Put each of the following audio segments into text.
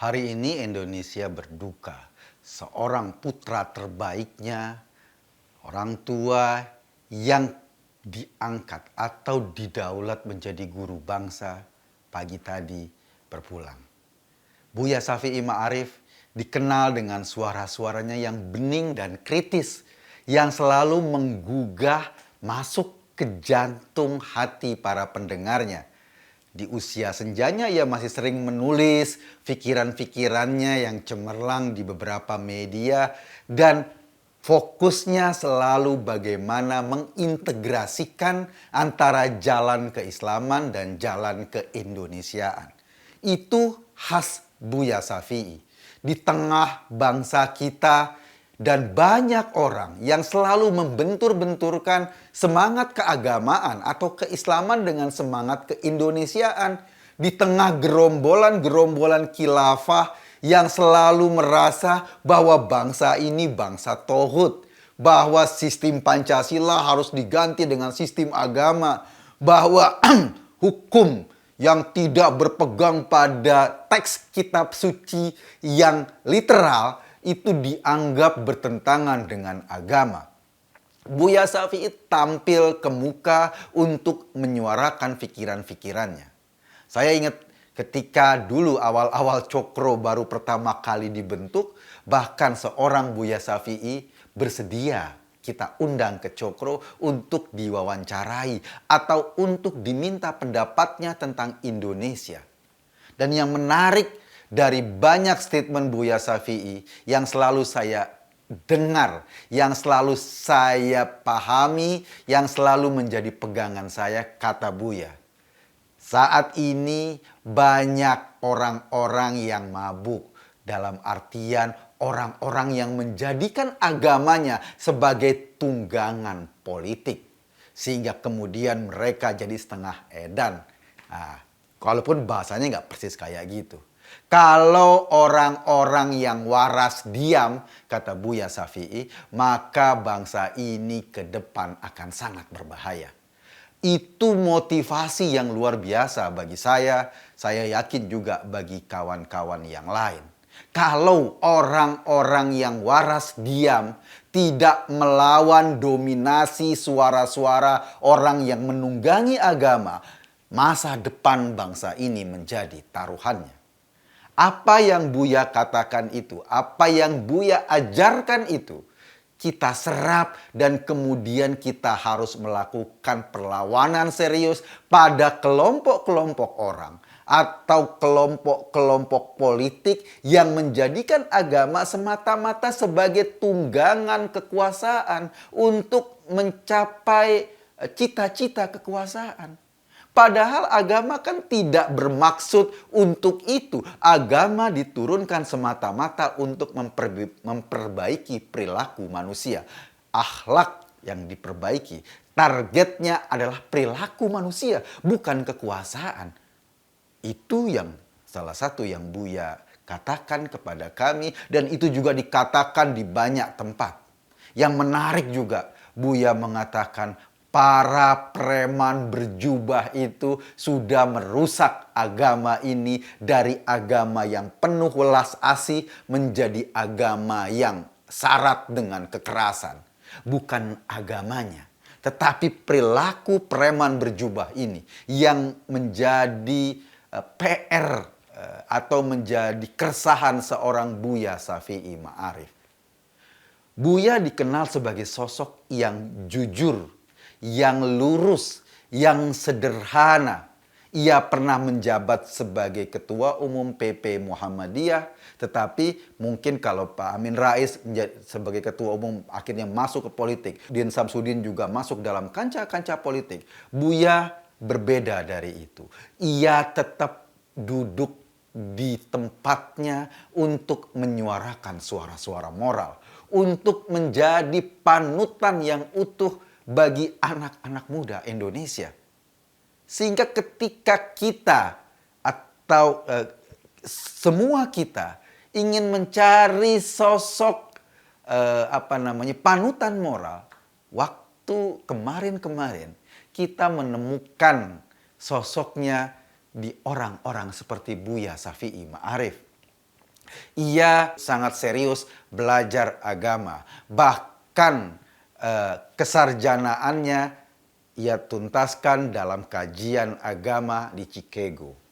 Hari ini Indonesia berduka. Seorang putra terbaiknya, orang tua yang diangkat atau didaulat menjadi guru bangsa, pagi tadi berpulang. Buya Syafi'i Ma'arif dikenal dengan suara-suaranya yang bening dan kritis, yang selalu menggugah masuk ke jantung hati para pendengarnya. Di usia senjanya ia masih sering menulis pikiran-pikirannya yang cemerlang di beberapa media, dan fokusnya selalu bagaimana mengintegrasikan antara jalan keislaman dan jalan keindonesiaan. Itu khas Buya Syafi'i. Di tengah bangsa kita dan banyak orang yang selalu membentur-benturkan semangat keagamaan atau keislaman dengan semangat keindonesiaan. Di tengah gerombolan-gerombolan khilafah yang selalu merasa bahwa bangsa ini bangsa tauhid, bahwa sistem Pancasila harus diganti dengan sistem agama, bahwa hukum yang tidak berpegang pada teks kitab suci yang literal itu dianggap bertentangan dengan agama. Buya Syafi'i tampil ke muka untuk menyuarakan pikiran-pikirannya. Saya ingat ketika dulu awal-awal Cokro baru pertama kali dibentuk, bahkan seorang Buya Syafi'i bersedia kita undang ke Cokro untuk diwawancarai atau untuk diminta pendapatnya tentang Indonesia. Dan yang menarik dari banyak statement Buya Syafi'i yang selalu saya dengar, yang selalu saya pahami, yang selalu menjadi pegangan saya, kata Buya, saat ini banyak orang-orang yang mabuk, dalam artian orang-orang yang menjadikan agamanya sebagai tunggangan politik, sehingga kemudian mereka jadi setengah edan. Nah, walaupun bahasanya nggak persis kayak gitu. Kalau orang-orang yang waras diam, kata Buya Syafi'i, maka bangsa ini ke depan akan sangat berbahaya. Itu motivasi yang luar biasa bagi saya yakin juga bagi kawan-kawan yang lain. Kalau orang-orang yang waras diam, tidak melawan dominasi suara-suara orang yang menunggangi agama, masa depan bangsa ini menjadi taruhannya. Apa yang Buya katakan itu, apa yang Buya ajarkan itu, kita serap dan kemudian kita harus melakukan perlawanan serius pada kelompok-kelompok orang atau kelompok-kelompok politik yang menjadikan agama semata-mata sebagai tunggangan kekuasaan untuk mencapai cita-cita kekuasaan. Padahal agama kan tidak bermaksud untuk itu. Agama diturunkan semata-mata untuk memperbaiki perilaku manusia. Akhlak yang diperbaiki. Targetnya adalah perilaku manusia, bukan kekuasaan. Itu yang salah satu yang Buya katakan kepada kami, dan itu juga dikatakan di banyak tempat. Yang menarik juga, Buya mengatakan para preman berjubah itu sudah merusak agama ini dari agama yang penuh welas asih menjadi agama yang syarat dengan kekerasan. Bukan agamanya, tetapi perilaku preman berjubah ini yang menjadi PR atau menjadi keresahan seorang Buya Syafi'i Ma'arif. Buya dikenal sebagai sosok yang jujur, yang lurus, yang sederhana. Ia pernah menjabat sebagai Ketua Umum PP Muhammadiyah, tetapi mungkin kalau Pak Amin Rais sebagai Ketua Umum akhirnya masuk ke politik, Din Samsudin juga masuk dalam kancah-kancah politik, Buya berbeda dari itu. Ia tetap duduk di tempatnya untuk menyuarakan suara-suara moral, untuk menjadi panutan yang utuh bagi anak-anak muda Indonesia. Sehingga ketika kita atau semua kita ingin mencari sosok panutan moral, waktu kemarin-kemarin kita menemukan sosoknya di orang-orang seperti Buya Syafi'i Ma'arif. Ia sangat serius belajar agama. Bahkan kesarjanaannya ia tuntaskan dalam kajian agama di Chicago.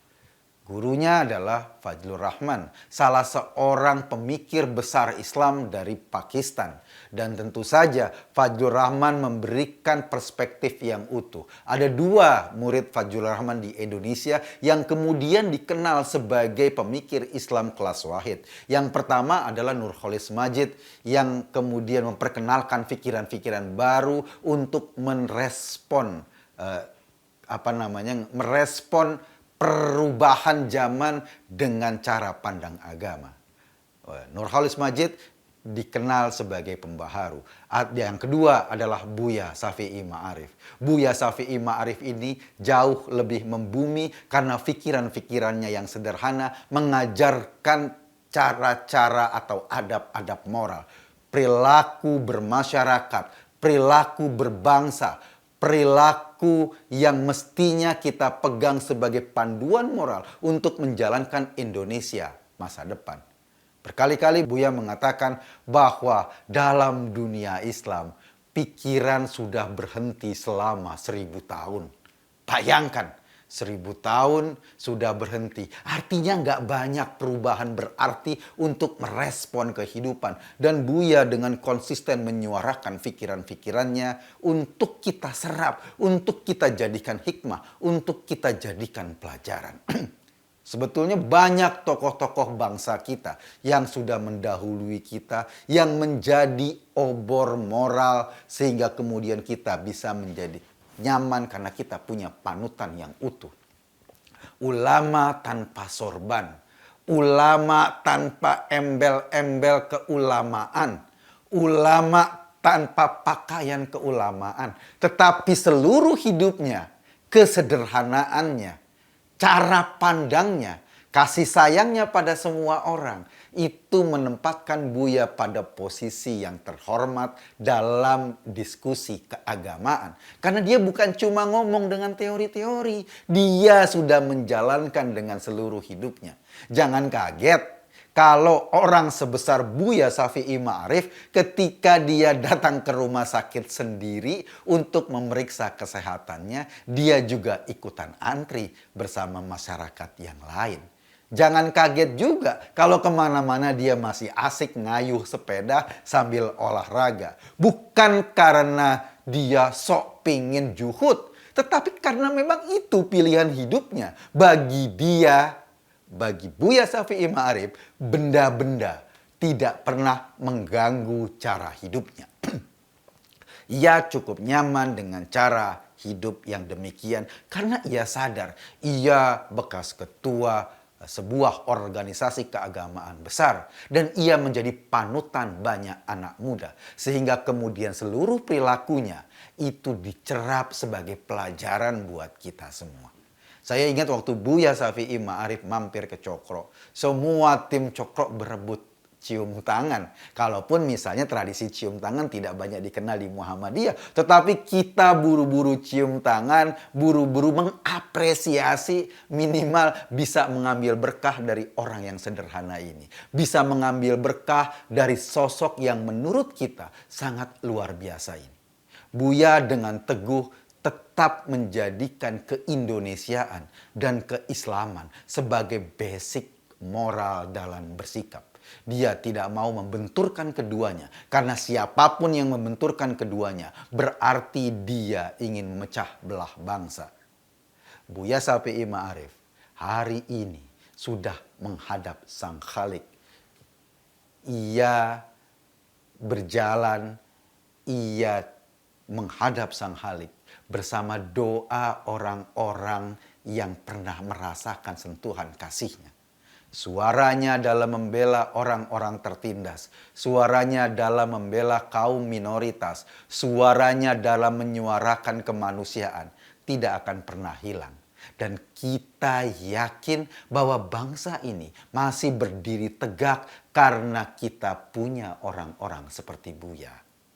Gurunya adalah Fajlur Rahman, salah seorang pemikir besar Islam dari Pakistan. Dan tentu saja Fajlur Rahman memberikan perspektif yang utuh. Ada dua murid Fajlur Rahman di Indonesia yang kemudian dikenal sebagai pemikir Islam kelas wahid. Yang pertama adalah Nurholis Majid yang kemudian memperkenalkan pikiran-pikiran baru untuk merespon perubahan zaman dengan cara pandang agama. Nurholis Majid dikenal sebagai pembaharu. Yang kedua adalah Buya Syafi'i Ma'arif. Buya Syafi'i Ma'arif ini jauh lebih membumi karena pikiran-pikirannya yang sederhana mengajarkan cara-cara atau adab-adab moral, perilaku bermasyarakat, perilaku berbangsa, perilaku yang mestinya kita pegang sebagai panduan moral untuk menjalankan Indonesia masa depan. Berkali-kali Buya mengatakan bahwa dalam dunia Islam, pikiran sudah berhenti selama 1000 tahun. Bayangkan, 1000 tahun sudah berhenti. Artinya nggak banyak perubahan berarti untuk merespon kehidupan. Dan Buya dengan konsisten menyuarakan pikiran-pikirannya untuk kita serap, untuk kita jadikan hikmah, untuk kita jadikan pelajaran. Sebetulnya banyak tokoh-tokoh bangsa kita yang sudah mendahului kita, yang menjadi obor moral sehingga kemudian kita bisa menjadi nyaman karena kita punya panutan yang utuh. Ulama tanpa sorban, ulama tanpa embel-embel keulamaan, ulama tanpa pakaian keulamaan, tetapi seluruh hidupnya, kesederhanaannya, cara pandangnya, kasih sayangnya pada semua orang, itu menempatkan Buya pada posisi yang terhormat dalam diskusi keagamaan. Karena dia bukan cuma ngomong dengan teori-teori, dia sudah menjalankan dengan seluruh hidupnya. Jangan kaget kalau orang sebesar Buya Syafi'i Ma'arif ketika dia datang ke rumah sakit sendiri untuk memeriksa kesehatannya, dia juga ikutan antri bersama masyarakat yang lain. Jangan kaget juga kalau kemana-mana dia masih asik ngayuh sepeda sambil olahraga. Bukan karena dia sok pingin juhud, tetapi karena memang itu pilihan hidupnya. Bagi dia, bagi Buya Syafi'i Ma'arif, benda-benda tidak pernah mengganggu cara hidupnya. Ia cukup nyaman dengan cara hidup yang demikian karena ia sadar ia bekas ketua sebuah organisasi keagamaan besar dan ia menjadi panutan banyak anak muda sehingga kemudian seluruh perilakunya itu dicerap sebagai pelajaran buat kita semua. Saya ingat waktu Buya Syafi'i Ma'arif mampir ke Cokro, semua tim Cokro berebut cium tangan. Kalaupun misalnya tradisi cium tangan tidak banyak dikenal di Muhammadiyah, tetapi kita buru-buru cium tangan, buru-buru mengapresiasi, minimal bisa mengambil berkah dari orang yang sederhana ini. Bisa mengambil berkah dari sosok yang menurut kita sangat luar biasa ini. Buya dengan teguh tetap menjadikan keindonesiaan dan keislaman sebagai basic moral dalam bersikap. Dia tidak mau membenturkan keduanya karena siapapun yang membenturkan keduanya berarti dia ingin memecah belah bangsa. Buya Syafi'i Ma'arif hari ini sudah menghadap Sang Khalik. Ia berjalan, ia menghadap Sang Khalik bersama doa orang-orang yang pernah merasakan sentuhan kasihnya. Suaranya dalam membela orang-orang tertindas. Suaranya dalam membela kaum minoritas. Suaranya dalam menyuarakan kemanusiaan. Tidak akan pernah hilang. Dan kita yakin bahwa bangsa ini masih berdiri tegak karena kita punya orang-orang seperti Buya.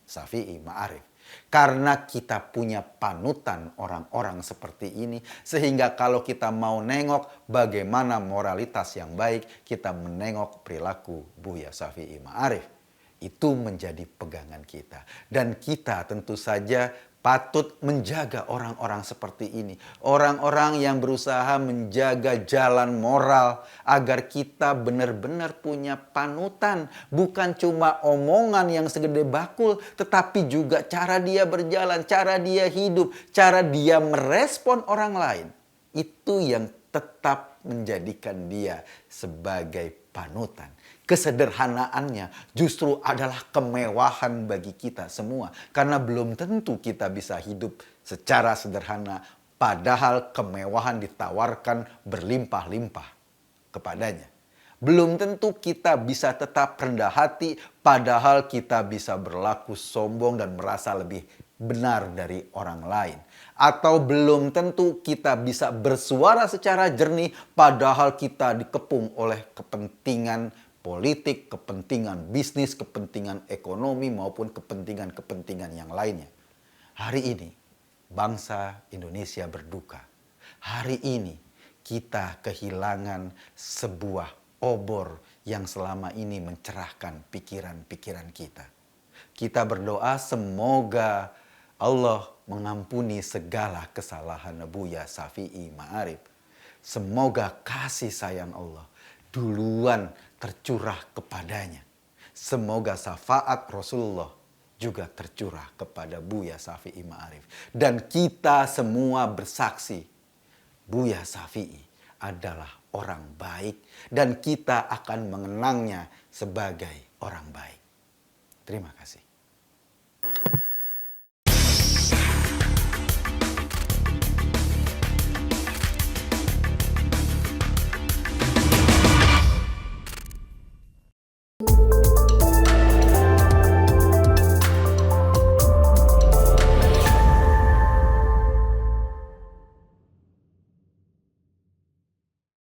Syafi'i Ma'arif. Karena kita punya panutan orang-orang seperti ini, sehingga kalau kita mau nengok bagaimana moralitas yang baik, kita menengok perilaku Buya Syafi'i Ma'arif. Itu menjadi pegangan kita. Dan kita tentu saja patut menjaga orang-orang seperti ini. Orang-orang yang berusaha menjaga jalan moral agar kita benar-benar punya panutan. Bukan cuma omongan yang segede bakul, tetapi juga cara dia berjalan, cara dia hidup, cara dia merespon orang lain. Itu yang tetap menjadikan dia sebagai panutan. Kesederhanaannya justru adalah kemewahan bagi kita semua. Karena belum tentu kita bisa hidup secara sederhana, padahal kemewahan ditawarkan berlimpah-limpah kepadanya. Belum tentu kita bisa tetap rendah hati, padahal kita bisa berlaku sombong dan merasa lebih benar dari orang lain. Atau belum tentu kita bisa bersuara secara jernih, padahal kita dikepung oleh kepentingan politik, kepentingan bisnis, kepentingan ekonomi, maupun kepentingan-kepentingan yang lainnya. Hari ini, bangsa Indonesia berduka. Hari ini, kita kehilangan sebuah obor yang selama ini mencerahkan pikiran-pikiran kita. Kita berdoa semoga Allah mengampuni segala kesalahan Buya Syafi'i Ma'arif. Semoga kasih sayang Allah duluan tercurah kepadanya. Semoga syafaat Rasulullah juga tercurah kepada Buya Syafi'i Ma'arif. Dan kita semua bersaksi, Buya Syafi'i adalah orang baik dan kita akan mengenangnya sebagai orang baik. Terima kasih.